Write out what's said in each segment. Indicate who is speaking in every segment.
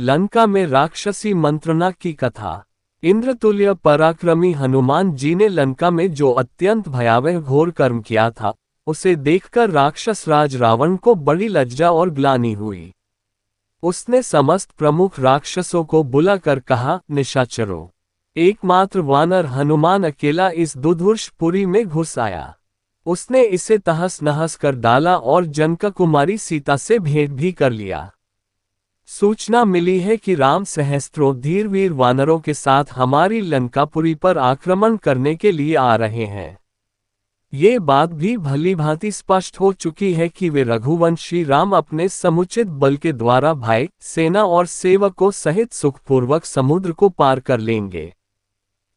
Speaker 1: लंका में राक्षसी मंत्रणा की कथा। इंद्रतुल्य पराक्रमी हनुमान जी ने लंका में जो अत्यंत भयावह घोर कर्म किया था, उसे देखकर राक्षस राज रावण को बड़ी लज्जा और ग्लानि हुई। उसने समस्त प्रमुख राक्षसों को बुलाकर कहा, निशाचरों, एकमात्र वानर हनुमान अकेला इस दुर्धर्षपुरी में घुस आया। उसने इसे तहस नहस कर डाला और जनका कुमारी सीता से भेंट भी कर लिया। सूचना मिली है कि राम सहस्त्रों धीरवीर वानरों के साथ हमारी लंकापुरी पर आक्रमण करने के लिए आ रहे हैं। ये बात भी भलीभांति स्पष्ट हो चुकी है कि वे रघुवंशी राम अपने समुचित बल के द्वारा भाई, सेना और सेवकों सहित सुखपूर्वक समुद्र को पार कर लेंगे।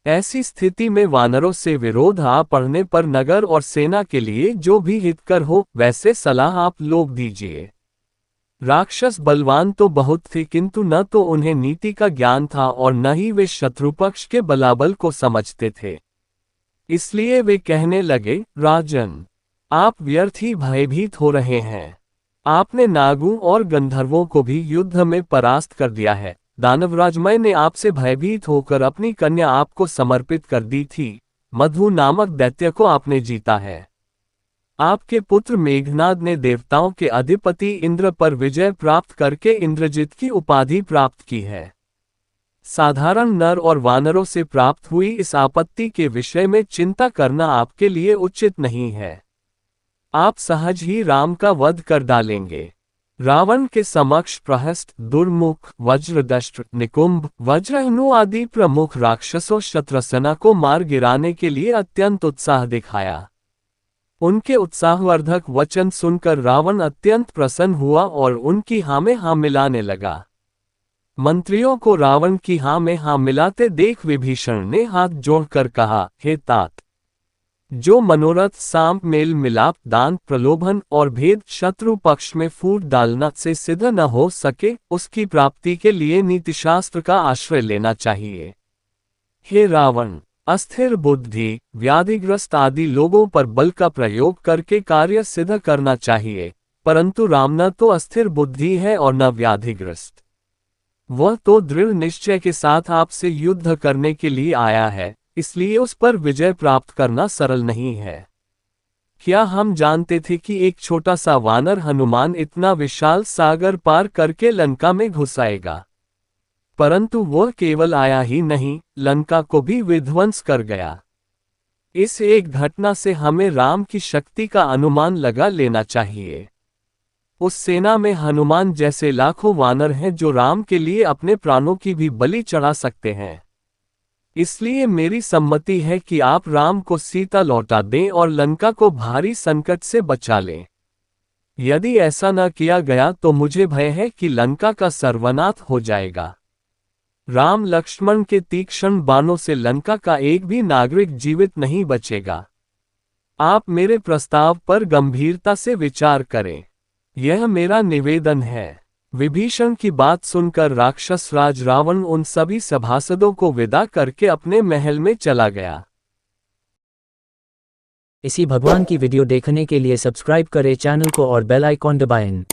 Speaker 1: ऐसी स्थिति में वानरों से विरोध आ पड़ने पर नगर और सेना के लिए जो भी हितकर हो, वैसे सलाह आप लोग दीजिए। राक्षस बलवान तो बहुत थे, किंतु न तो उन्हें नीति का ज्ञान था और न ही वे शत्रुपक्ष के बलाबल को समझते थे। इसलिए वे कहने लगे, राजन, आप व्यर्थ ही भयभीत हो रहे हैं। आपने नागों और गंधर्वों को भी युद्ध में परास्त कर दिया है। दानवराज मैं ने आपसे भयभीत होकर अपनी कन्या आपको समर्पित कर दी थी। मधु नामक दैत्य को आपने जीता है। आपके पुत्र मेघनाद ने देवताओं के अधिपति इंद्र पर विजय प्राप्त करके इंद्रजित की उपाधि प्राप्त की है। साधारण नर और वानरों से प्राप्त हुई इस आपत्ति के विषय में चिंता करना आपके लिए उचित नहीं है। आप सहज ही राम का वध कर डालेंगे। रावण के समक्ष प्रहस्त, दुर्मुख, वज्रदष्ट, निकुंभ, वज्रहनु आदि प्रमुख राक्षसों शत्रसेना को मार गिराने के लिए अत्यंत उत्साह दिखाया। उनके उत्साहवर्धक वचन सुनकर रावण अत्यंत प्रसन्न हुआ और उनकी हाँ में हाँ मिलाने लगा। मंत्रियों को रावण की हाँ में हाँ मिलाते देख विभीषण ने हाथ जोड़कर कहा, हे तात, जो मनोरथ साम मेल मिलाप दान प्रलोभन और भेद शत्रु पक्ष में फूट डालना से सिद्ध न हो सके, उसकी प्राप्ति के लिए नीतिशास्त्र का आश्रय लेना चाहिए। हे रावण, अस्थिर बुद्धि, व्याधिग्रस्त आदि लोगों पर बल का प्रयोग करके कार्य सिद्ध करना चाहिए, परंतु राम न तो अस्थिर बुद्धि है और न व्याधिग्रस्त। वह तो दृढ़ निश्चय के साथ आपसे युद्ध करने के लिए आया है, इसलिए उस पर विजय प्राप्त करना सरल नहीं है। क्या हम जानते थे कि एक छोटा सा वानर हनुमान इतना विशाल सागर पार करके लंका में घुस आएगा? परंतु वह केवल आया ही नहीं, लंका को भी विध्वंस कर गया। इस एक घटना से हमें राम की शक्ति का अनुमान लगा लेना चाहिए। उस सेना में हनुमान जैसे लाखों वानर हैं जो राम के लिए अपने प्राणों की भी बलि चढ़ा सकते हैं। इसलिए मेरी सम्मति है कि आप राम को सीता लौटा दें और लंका को भारी संकट से बचा लें। यदि ऐसा न किया गया तो मुझे भय है कि लंका का सर्वनाश हो जाएगा। राम लक्ष्मण के तीक्ष्ण बाणों से लंका का एक भी नागरिक जीवित नहीं बचेगा। आप मेरे प्रस्ताव पर गंभीरता से विचार करें, यह मेरा निवेदन है। विभीषण की बात सुनकर राक्षस राज रावण उन सभी सभासदों को विदा करके अपने महल में चला गया।
Speaker 2: इसी भगवान की वीडियो देखने के लिए सब्सक्राइब करें चैनल को और बेल आइकॉन दबाएं।